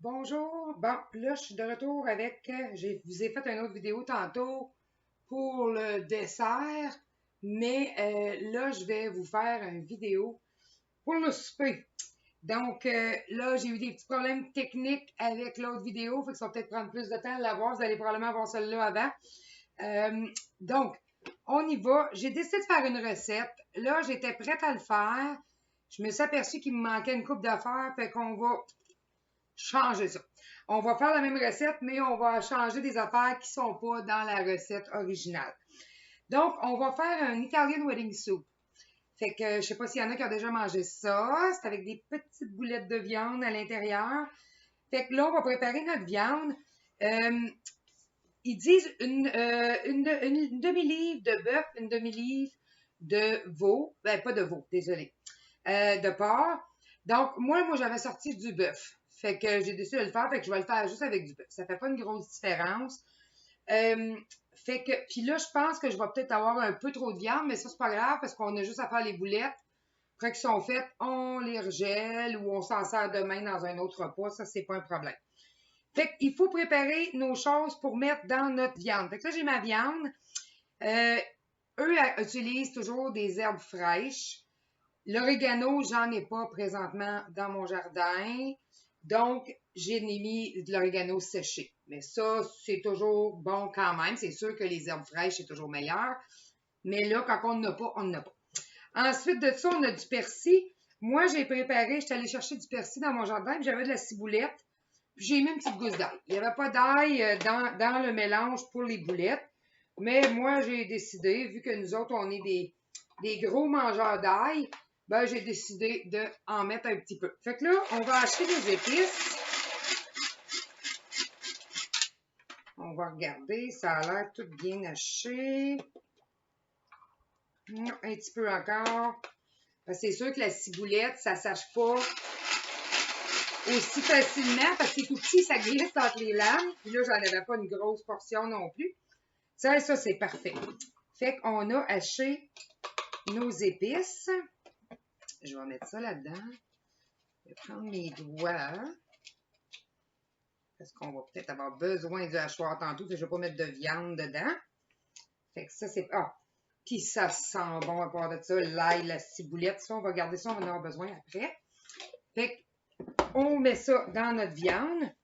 Bonjour. Bon, là, je suis de retour avec. Vous ai fait une autre vidéo tantôt pour le dessert, mais là, je vais vous faire une vidéo pour le souper. Donc, là, j'ai eu des petits problèmes techniques avec l'autre vidéo, fait que ça va peut-être prendre plus de temps à la voir. Vous allez probablement voir celle-là avant. Donc, on y va. J'ai décidé de faire une recette. Là, j'étais prête à le faire. Je me suis aperçue qu'il me manquait une coupe d'affaires, fait qu'on va changer ça. On va faire la même recette, mais on va changer des affaires qui sont pas dans la recette originale. Donc, on va faire un Italian Wedding Soup. Fait que je sais pas s'il y en a qui ont déjà mangé ça. C'est avec des petites boulettes de viande à l'intérieur. Fait que là, on va préparer notre viande. Euh, Ils disent une demi-livre de bœuf, une demi-livre de veau. Ben, pas de veau, désolé. De porc. Donc, moi, j'avais sorti du bœuf. Fait que j'ai décidé de le faire, fait que je vais le faire juste avec du bœuf. Ça fait pas une grosse différence. Euh, Fait que, puis là, je pense que je vais peut-être avoir un peu trop de viande, mais ça, c'est pas grave parce qu'on a juste à faire les boulettes. Après qu'ils sont faites, on les regèle ou on s'en sert demain dans un autre repas. Ça, c'est pas un problème. Fait qu'il faut préparer nos choses pour mettre dans notre viande. Fait que là, j'ai ma viande. Euh, Eux utilisent toujours des herbes fraîches. L'orégano, j'en ai pas présentement dans mon jardin. Donc, j'ai mis de l'orégano séché. Mais ça, c'est toujours bon quand même. C'est sûr que les herbes fraîches, c'est toujours meilleur. Mais là, quand on n'en a pas, on n'en a pas. Ensuite de ça, on a du persil. Moi, j'ai préparé, j'étais allée chercher du persil dans mon jardin, puis j'avais de la ciboulette. Puis j'ai mis une petite gousse d'ail. Il n'y avait pas d'ail dans le mélange pour les boulettes. Mais moi, j'ai décidé, vu que nous autres, on est des gros mangeurs d'ail, ben, j'ai décidé d'en mettre un petit peu. Fait que là, on va acheter des épices. On va regarder, ça a l'air tout bien haché. Un petit peu encore. C'est sûr que la ciboulette, ça ne sèche pas aussi facilement parce que c'est tout petit, ça glisse entre les lames. Puis là, j'en avais pas une grosse portion non plus. Ça, c'est parfait. Fait qu'on a haché nos épices. Je vais mettre ça là-dedans. Je vais prendre mes doigts. Parce qu'on va peut-être avoir besoin du hachoir tantôt. Je ne vais pas mettre de viande dedans. Fait que ça, c'est... Ah! Puis ça sent bon à part de ça. L'ail, la ciboulette. Ça, on va garder ça. On va en avoir besoin après. Fait qu'on met ça dans notre viande.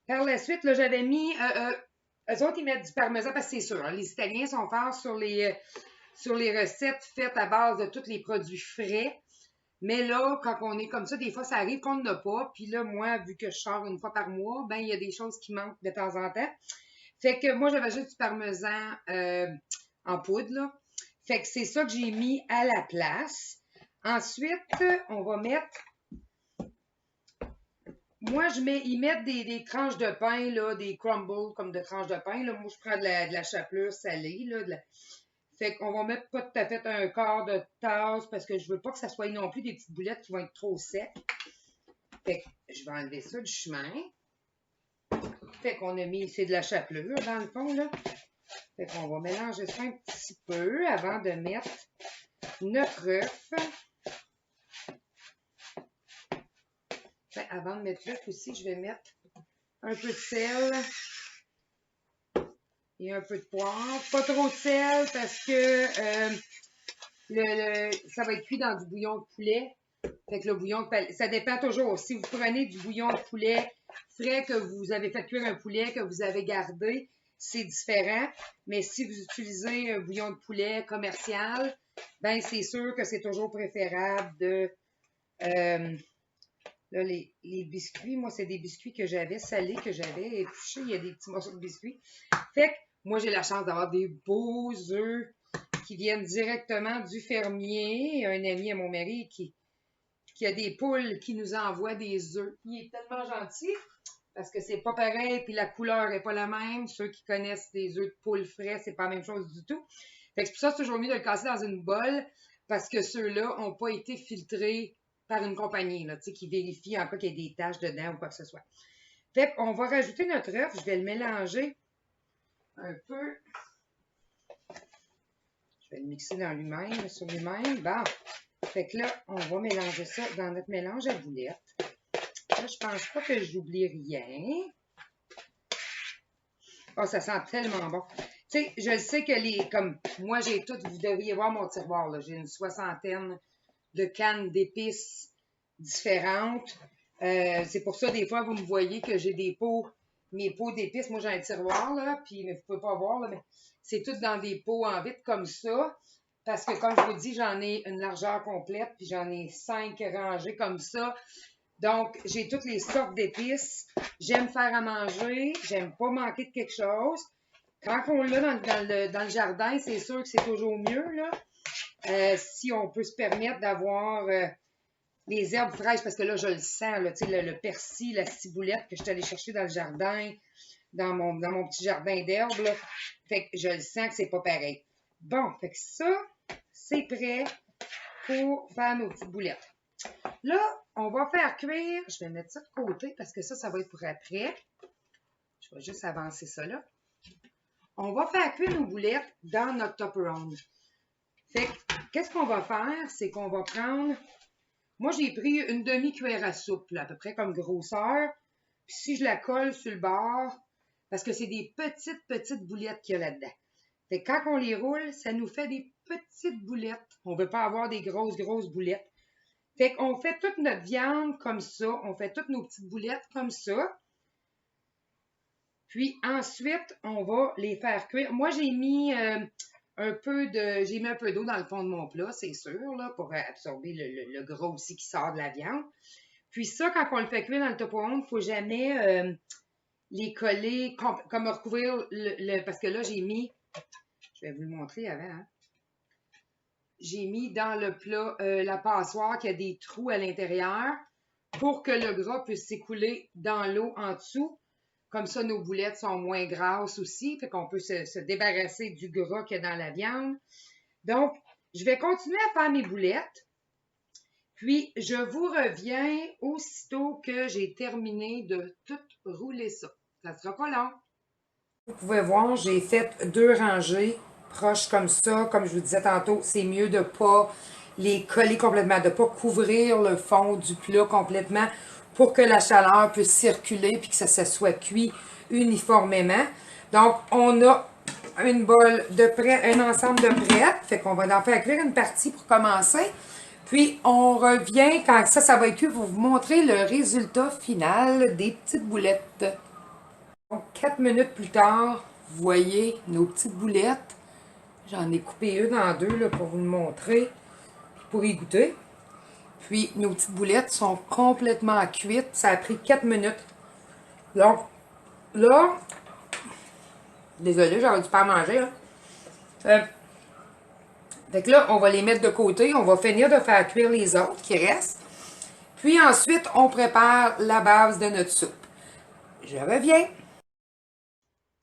Par la suite, là, j'avais mis... eux autres, ils mettent du parmesan parce que c'est sûr. Hein, les Italiens sont forts sur les recettes faites à base de tous les produits frais. Mais là, quand on est comme ça, des fois, ça arrive qu'on n'en a pas. Puis là, moi, vu que je sors une fois par mois, ben il y a des choses qui manquent de temps en temps. Fait que moi, j'avais juste du parmesan en poudre, là. Fait que c'est ça que j'ai mis à la place. Ensuite, on va mettre... Moi, ils mettent des tranches de pain, là, des crumbles comme de tranches de pain. Là. Moi, je prends de la chapelure salée, là, Fait qu'on va mettre pas tout à fait un quart de tasse parce que je veux pas que ça soit non plus des petites boulettes qui vont être trop secs. Fait que je vais enlever ça du chemin. Fait qu'on a mis, c'est de la chapelure dans le fond, là. Fait qu'on va mélanger ça un petit peu avant de mettre notre œuf. Fait, avant de mettre l'œuf aussi, je vais mettre un peu de sel et un peu de poivre. Pas trop de sel parce que ça va être cuit dans du bouillon de poulet. Fait que le bouillon, ça dépend toujours. Si vous prenez du bouillon de poulet frais que vous avez fait cuire un poulet que vous avez gardé, c'est différent. Mais si vous utilisez un bouillon de poulet commercial, ben c'est sûr que c'est toujours préférable de... là, les biscuits, moi, c'est des biscuits que j'avais salés, que j'avais épluchés. Il y a des petits morceaux de biscuits. Fait que moi, j'ai la chance d'avoir des beaux œufs qui viennent directement du fermier. Un ami à mon mari qui a des poules qui nous envoient des œufs. Il est tellement gentil parce que c'est pas pareil, puis la couleur est pas la même. Ceux qui connaissent des œufs de poule frais, c'est pas la même chose du tout. Fait que c'est pour ça que c'est toujours mieux de le casser dans une bolle parce que ceux-là n'ont pas été filtrés par une compagnie là, qui vérifie en cas qu'il y ait des taches dedans ou quoi que ce soit. Fait qu'on va rajouter notre œuf. Je vais le mélanger un peu. Je vais le mixer dans lui-même, sur lui-même. Bon. Fait que là, on va mélanger ça dans notre mélange à boulettes. Là, je pense pas que j'oublie rien. Oh, ça sent tellement bon. Tu sais, je sais que comme moi, j'ai tout, vous devriez voir mon tiroir, là. J'ai une 60aine de cannes d'épices différentes. C'est pour ça, des fois, vous me voyez que j'ai des pots, mes pots d'épices. Moi, j'ai un tiroir, là, puis, mais vous pouvez pas voir, là, mais c'est tout dans des pots en vitre comme ça. Parce que, comme je vous dis, j'en ai une largeur complète, puis j'en ai 5 rangées comme ça. Donc, j'ai toutes les sortes d'épices. J'aime faire à manger. J'aime pas manquer de quelque chose. Quand on l'a dans le jardin, c'est sûr que c'est toujours mieux, là. Si on peut se permettre d'avoir les herbes fraîches, parce que là, je le sens, là, le persil, la ciboulette que je suis allée chercher dans le jardin, dans mon petit jardin d'herbes, là. Fait que je le sens que c'est pas pareil. Bon, fait que ça, c'est prêt pour faire nos petites boulettes. Là, on va faire cuire, je vais mettre ça de côté parce que ça va être pour après. Je vais juste avancer ça là. On va faire cuire nos boulettes dans notre Tupperware. Fait que, qu'est-ce qu'on va faire? C'est qu'on va prendre, moi j'ai pris une demi-cuillère à soupe, là, à peu près comme grosseur. Puis si je la colle sur le bord, parce que c'est des petites boulettes qu'il y a là-dedans. Fait que quand on les roule, ça nous fait des petites boulettes. On ne veut pas avoir des grosses boulettes. Fait qu'on fait toute notre viande comme ça. On fait toutes nos petites boulettes comme ça. Puis ensuite, on va les faire cuire. Moi, j'ai mis un peu d'eau dans le fond de mon plat, c'est sûr, là, pour absorber le gros aussi qui sort de la viande. Puis ça, quand on le fait cuire dans le Tupperware, il ne faut jamais les coller, comme recouvrir parce que là, j'ai mis, je vais vous le montrer avant, hein. J'ai mis dans le plat la passoire qui a des trous à l'intérieur pour que le gras puisse s'écouler dans l'eau en dessous. Comme ça, nos boulettes sont moins grasses aussi, fait qu'on peut se débarrasser du gras qu'il y a dans la viande. Donc, je vais continuer à faire mes boulettes. Puis, je vous reviens aussitôt que j'ai terminé de tout rouler ça. Ça sera pas long. Vous pouvez voir, j'ai fait 2 rangées proches comme ça. Comme je vous disais tantôt, c'est mieux de ne pas les coller complètement, de ne pas couvrir le fond du plat complètement pour que la chaleur puisse circuler puis que ça se soit cuit uniformément. Donc, on a une bolle de prêt, un ensemble de prêt. Fait qu'on va en faire cuire une partie pour commencer. Puis, on revient quand ça va être cuit pour vous montrer le résultat final des petites boulettes. Donc, 4 minutes plus tard, vous voyez nos petites boulettes. J'en ai coupé une en deux là, pour vous le montrer, pour y goûter. Puis, nos petites boulettes sont complètement cuites. Ça a pris 4 minutes. Donc, là, désolé, j'aurais dû pas manger. Hein. Fait que là, on va les mettre de côté. On va finir de faire cuire les autres qui restent. Puis ensuite, on prépare la base de notre soupe. Je reviens.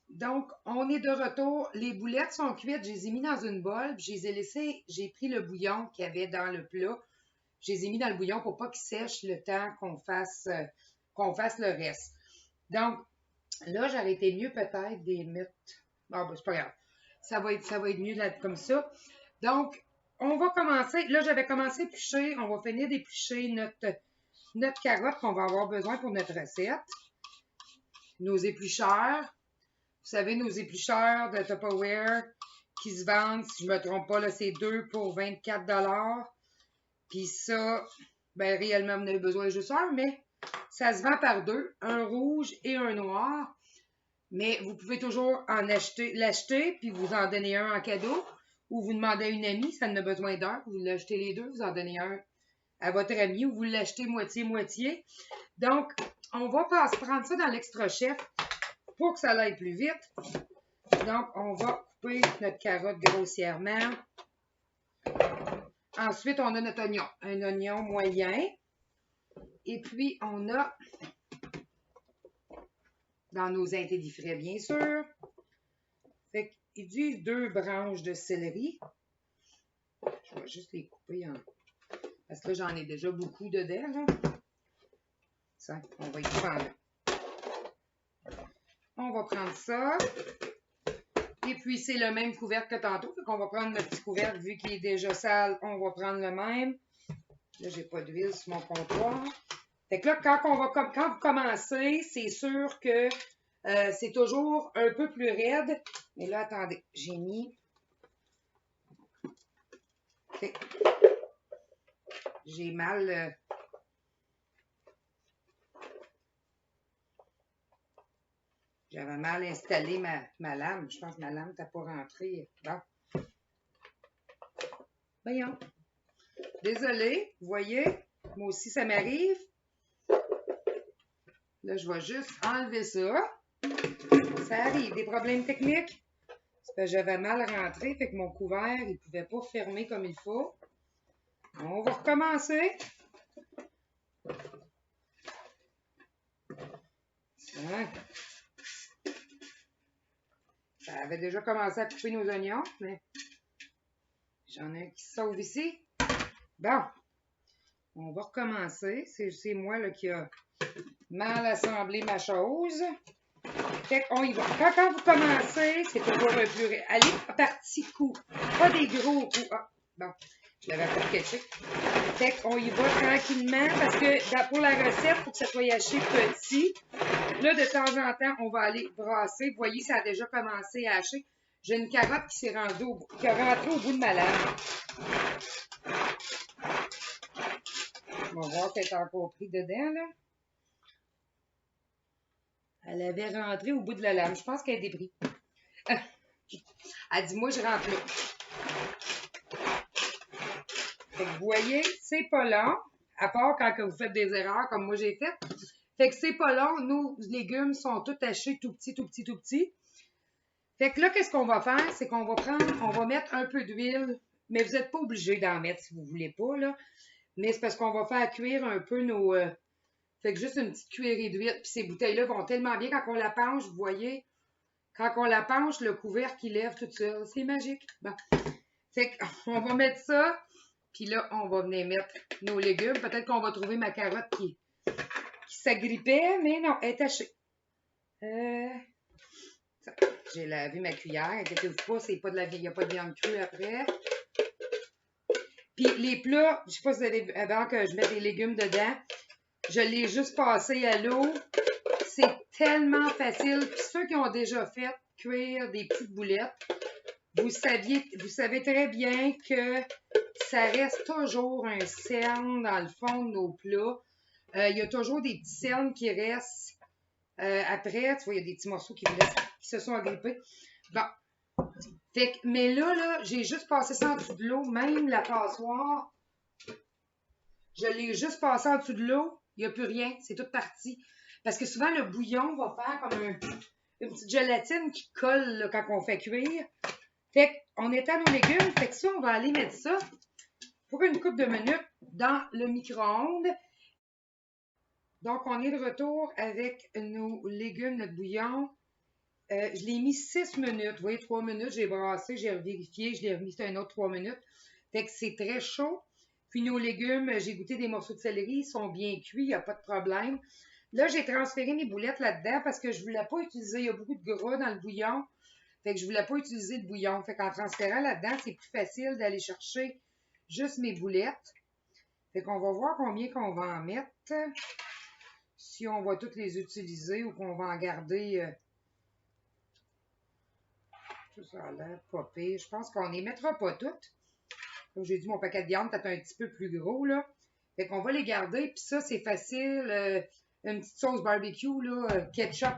Donc, on est de retour. Les boulettes sont cuites. Je les ai mis dans une bolle. Je les ai laissées. J'ai pris le bouillon qu'il y avait dans le plat. Je les ai mis dans le bouillon pour pas qu'ils sèchent le temps qu'on fasse le reste. Donc, là, j'aurais été mieux peut-être de les mettre. Bon, ben, c'est pas grave. Ça va être mieux là, comme ça. Donc, on va commencer. Là, j'avais commencé à éplucher. On va finir d'éplucher notre carotte qu'on va avoir besoin pour notre recette. Nos éplucheurs. Vous savez, nos éplucheurs de Tupperware qui se vendent, si je ne me trompe pas, là, c'est 2 pour 24 $. Puis ça, ben réellement, vous n'avez besoin de juste un, mais ça se vend par 2, un rouge et un noir. Mais vous pouvez toujours l'acheter, puis vous en donner un en cadeau. Ou vous demandez à une amie, ça en a besoin d'un. Vous l'achetez les deux, vous en donnez un à votre ami ou vous l'achetez moitié-moitié. Donc, on va prendre ça dans l'extra chef pour que ça aille plus vite. Donc, on va couper notre carotte grossièrement. Ensuite, on a notre oignon. Un oignon moyen. Et puis, on a, dans nos interdits bien sûr, fait qu'ils disent 2 branches de céleri. Je vais juste les couper parce que là, j'en ai déjà beaucoup dedans. Là. Ça, on va y prendre. On va prendre ça. Et puis, c'est le même couvercle que tantôt. Fait qu'on va prendre le petit couvercle, vu qu'il est déjà sale, on va prendre le même. Là, j'ai pas d'huile sur mon comptoir. Fait que là, quand vous commencez, c'est sûr que c'est toujours un peu plus raide. Mais là, attendez, j'ai mis... Okay. J'ai mal... J'avais mal installé ma lame. Je pense que ma lame n'a pas rentré. Bon. Voyons. Désolée, vous voyez, moi aussi ça m'arrive. Là, je vais juste enlever ça. Ça arrive, des problèmes techniques. C'est parce que j'avais mal rentré, fait que mon couvert, il ne pouvait pas fermer comme il faut. On va recommencer. Hein? Ça avait déjà commencé à couper nos oignons, mais j'en ai un qui se sauve ici. Bon, on va recommencer. C'est moi là, qui a mal assemblé ma chose. Fait qu'on y va. Quand vous commencez, c'est toujours un plus... Allez, par petits coups. Pas des gros coups. Ah, bon, je l'avais pas caché. Fait qu'on y va tranquillement parce que pour la recette, il faut que ça soit haché petit. Là, de temps en temps, on va aller brasser. Vous voyez, ça a déjà commencé à hacher. J'ai une carotte qui s'est rentrée au bout de ma lame. On va voir qu'elle est encore pris dedans, là. Elle avait rentré au bout de la lame. Je pense qu'elle est débris. Elle dit, moi, je rentre là. Fait que vous voyez, c'est pas long, à part quand vous faites des erreurs comme moi j'ai fait. Fait que c'est pas long. Nos légumes sont tous hachés tout petits, tout petits, tout petits. Fait que là, qu'est-ce qu'on va faire? C'est qu'on va on va mettre un peu d'huile. Mais vous n'êtes pas obligé d'en mettre si vous ne voulez pas, là. Mais c'est parce qu'on va faire cuire un peu nos... Fait que juste une petite cuillerée d'huile. Puis ces bouteilles-là vont tellement bien quand on la penche, vous voyez. Quand on la penche, le couvercle qui lève tout seul. C'est magique. Bon. Fait qu'on va mettre ça. Puis là, on va venir mettre nos légumes. Peut-être qu'on va trouver ma carotte qui s'agrippait, mais non, elle est tachée. J'ai lavé ma cuillère. Inquiétez-vous pas, il n'y a pas de viande crue après. Puis les plats, je ne sais pas si vous avez vu avant que je mette les légumes dedans, je l'ai juste passé à l'eau. C'est tellement facile. Puis ceux qui ont déjà fait cuire des petites boulettes, vous savez très bien que ça reste toujours un cerne dans le fond de nos plats. Il y a toujours des petits cernes qui restent après. Tu vois, il y a des petits morceaux qui se sont agrippés. Bon. Fait que, mais là, j'ai juste passé ça en dessous de l'eau. Même la passoire, je l'ai juste passé en dessous de l'eau. Il n'y a plus rien. C'est tout parti. Parce que souvent, le bouillon va faire comme une petite gélatine qui colle là, quand on fait cuire. Fait qu'on étend nos légumes. Fait que ça, on va aller mettre ça pour une couple de minutes dans le micro-ondes. Donc, on est de retour avec nos légumes, notre bouillon. Je l'ai mis 6 minutes. Vous voyez, 3 minutes, j'ai brassé, j'ai vérifié, je l'ai remis, c'est un autre 3 minutes. Fait que c'est très chaud. Puis nos légumes, j'ai goûté des morceaux de céleri, ils sont bien cuits, il n'y a pas de problème. Là, j'ai transféré mes boulettes là-dedans parce que je ne voulais pas utiliser, il y a beaucoup de gras dans le bouillon. Fait que je ne voulais pas utiliser le bouillon. Fait qu'en transférant là-dedans, c'est plus facile d'aller chercher juste mes boulettes. Fait qu'on va voir combien qu'on va en mettre. Si on va toutes les utiliser ou qu'on va en garder... ça a l'air pas pire. Je pense qu'on ne les mettra pas toutes. Comme j'ai dit, mon paquet de viande est un petit peu plus gros, là. Fait qu'on va les garder. Puis ça, c'est facile. Une petite sauce barbecue, là, ketchup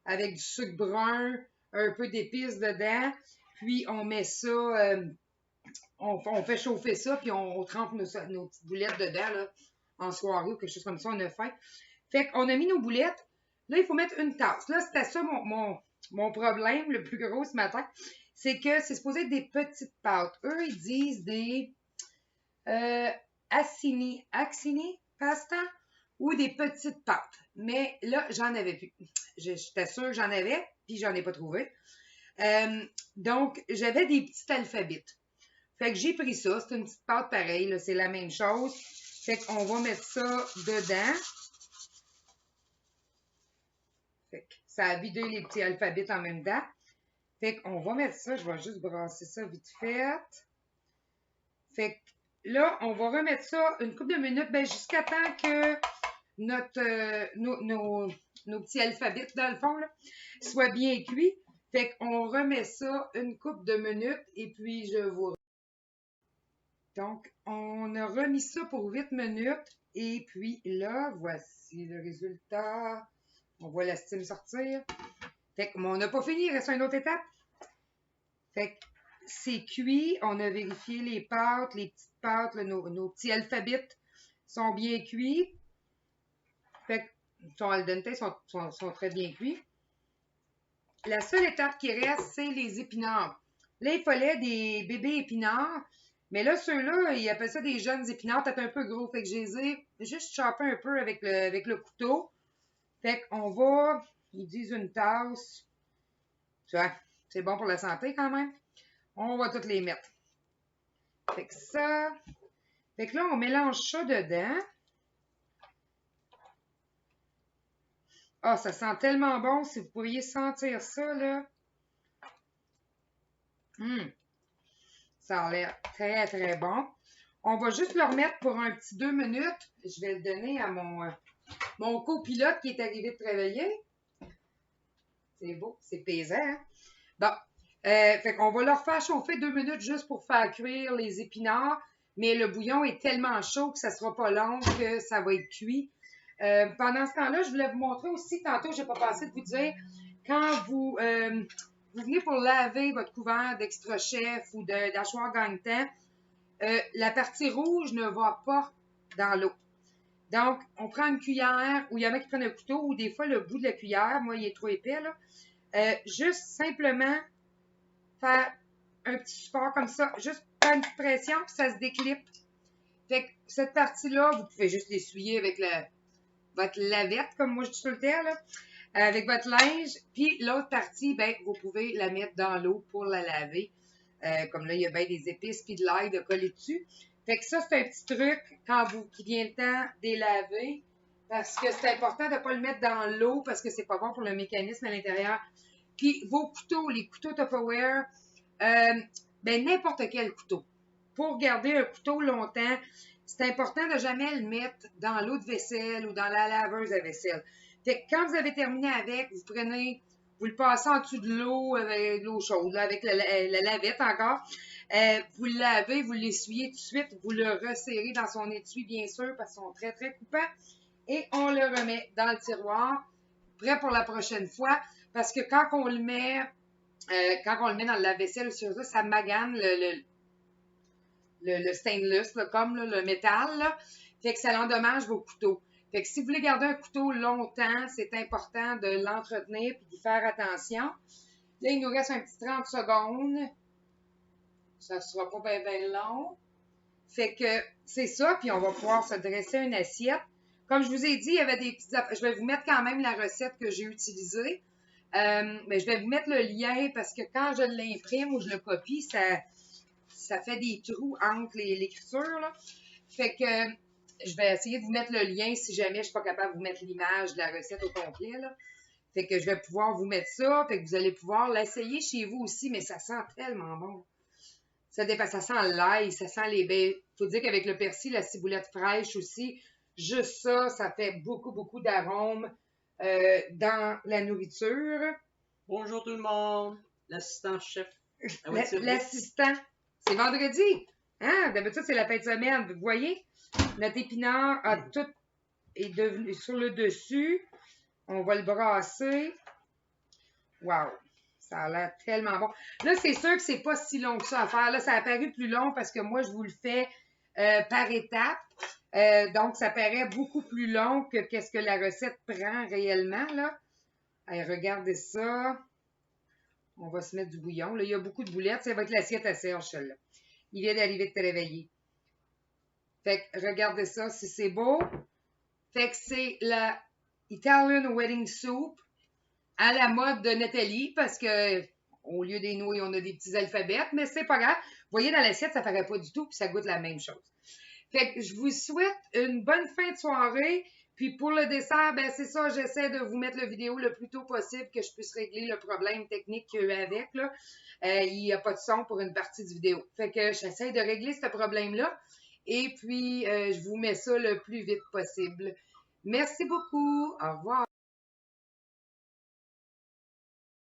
avec du sucre brun, un peu d'épices dedans. Puis on met ça, on fait chauffer ça, puis on trempe nos petites boulettes dedans, là, en soirée ou quelque chose comme ça. On a faim. Fait qu'on a mis nos boulettes. Là, il faut mettre une tasse. Là, c'était ça mon problème le plus gros ce matin. C'est que c'est supposé être des petites pâtes. Eux, ils disent des accini pasta ou des petites pâtes. Mais là, j'en avais plus. J'étais sûre que j'en avais, puis j'en ai pas trouvé. Donc, j'avais des petits alphabites. Fait que j'ai pris ça. C'est une petite pâte pareille. C'est la même chose. Fait qu'on va mettre ça dedans. Fait que ça a vidé les petits alphabites en même temps. Fait qu'on va mettre ça. Je vais juste brasser ça vite fait. Fait que là, on va remettre ça une couple de minutes. Ben, jusqu'à temps que nos petits alphabets, dans le fond, là, soient bien cuits. Fait qu'on remet ça une couple de minutes et puis je vous... Donc, on a remis ça pour 8 minutes et puis là, voici le résultat. On voit la steam sortir. Fait que, on n'a pas fini, il reste une autre étape. Fait que c'est cuit, on a vérifié les pâtes, les petites pâtes, là, nos petits alphabets sont bien cuits. Fait que, sont al dente, sont très bien cuits. La seule étape qui reste, c'est les épinards. Là, il fallait des bébés épinards. Mais là, ceux-là, ils appellent ça des jeunes épinards, peut-être un peu gros. Fait que je les ai juste chopés un peu avec le couteau. Fait qu'on va, ils disent une tasse. Tu vois, c'est bon pour la santé quand même. On va toutes les mettre. Fait que ça. Fait que là, on mélange ça dedans. Ah, ça sent tellement bon. Si vous pourriez sentir ça, là. Ça a l'air très, très bon. On va juste le remettre pour un petit 2 minutes. Je vais le donner à mon copilote qui est arrivé de travailler. C'est beau, c'est pesant, hein? Bon, fait qu'on va leur faire chauffer 2 minutes juste pour faire cuire les épinards. Mais le bouillon est tellement chaud que ça ne sera pas long que ça va être cuit. Pendant ce temps-là, je voulais vous montrer aussi, tantôt, je n'ai pas pensé de vous dire, quand vous venez pour laver votre couvert d'extra chef ou d'hachoir gagne-temps, la partie rouge ne va pas dans l'eau. Donc, on prend une cuillère, ou il y en a qui prennent un couteau, ou des fois le bout de la cuillère, moi il est trop épais, là. Juste simplement faire un petit support comme ça, juste faire une petite pression, puis ça se déclipe. Fait que cette partie-là, vous pouvez juste l'essuyer avec votre lavette, comme moi je dis tout le temps, là, avec votre linge. Puis l'autre partie, ben, vous pouvez la mettre dans l'eau pour la laver. Comme là, il y a bien des épices puis de l'ail de coller dessus. Fait que ça, c'est un petit truc qui vient le temps de laver. Parce que c'est important de ne pas le mettre dans l'eau parce que c'est pas bon pour le mécanisme à l'intérieur. Puis vos couteaux, les couteaux Tupperware, ben n'importe quel couteau. Pour garder un couteau longtemps, c'est important de jamais le mettre dans l'eau de vaisselle ou dans la laveuse à vaisselle. Fait que quand vous avez terminé avec, vous le passez en dessous de l'eau avec de l'eau chaude, là, avec la lavette encore. Vous le lavez, vous l'essuyez tout de suite, vous le resserrez dans son étui, bien sûr, parce qu'ils sont très, très coupants. Et on le remet dans le tiroir, prêt pour la prochaine fois. Parce que quand on le met dans le lave-vaisselle, ça magane le stainless, là, comme là, le métal, là, fait que ça endommage vos couteaux. Fait que si vous voulez garder un couteau longtemps, c'est important de l'entretenir et d'y faire attention. Là, il nous reste un petit 30 secondes. Ça ne sera pas bien, bien long. Fait que c'est ça, puis on va pouvoir se dresser une assiette. Comme je vous ai dit, il y avait des petites... Je vais vous mettre quand même la recette que j'ai utilisée. Mais je vais vous mettre le lien parce que quand je l'imprime ou je le copie, ça fait des trous entre l'écriture, là. Fait que je vais essayer de vous mettre le lien si jamais je ne suis pas capable de vous mettre l'image de la recette au complet, là. Fait que je vais pouvoir vous mettre ça. Fait que vous allez pouvoir l'essayer chez vous aussi, mais ça sent tellement bon. Ça sent l'ail, ça sent les baies. Faut dire qu'avec le persil, la ciboulette fraîche aussi, juste ça, ça fait beaucoup, beaucoup d'arômes dans la nourriture. Bonjour tout le monde, l'assistant chef. L'assistant, c'est vendredi. Hein? D'habitude, c'est la fin de semaine. Vous voyez, notre épinard a tout est devenu sur le dessus. On va le brasser. Wow! Ça a l'air tellement bon. Là, c'est sûr que c'est pas si long que ça à faire. Là, ça a paru plus long parce que moi, je vous le fais par étapes. Donc, ça paraît beaucoup plus long que qu'est-ce que la recette prend réellement, là. Allez, regardez ça. On va se mettre du bouillon. Là, il y a beaucoup de boulettes. Ça va être l'assiette à Serge, celle-là. Il vient d'arriver de te réveiller. Fait que regardez ça, si c'est beau. Fait que c'est la Italian Wedding Soup à la mode de Nathalie parce que au lieu des nouilles, on a des petits alphabets, mais c'est pas grave. Vous voyez, dans l'assiette, ça paraît pas du tout, puis ça goûte la même chose. Fait que je vous souhaite une bonne fin de soirée. Puis pour le dessert, ben c'est ça, j'essaie de vous mettre la vidéo le plus tôt possible que je puisse régler le problème technique qu'il y a eu avec, là. Il n'y a pas de son pour une partie de vidéo. Fait que j'essaie de régler ce problème-là. Et puis, je vous mets ça le plus vite possible. Merci beaucoup. Au revoir.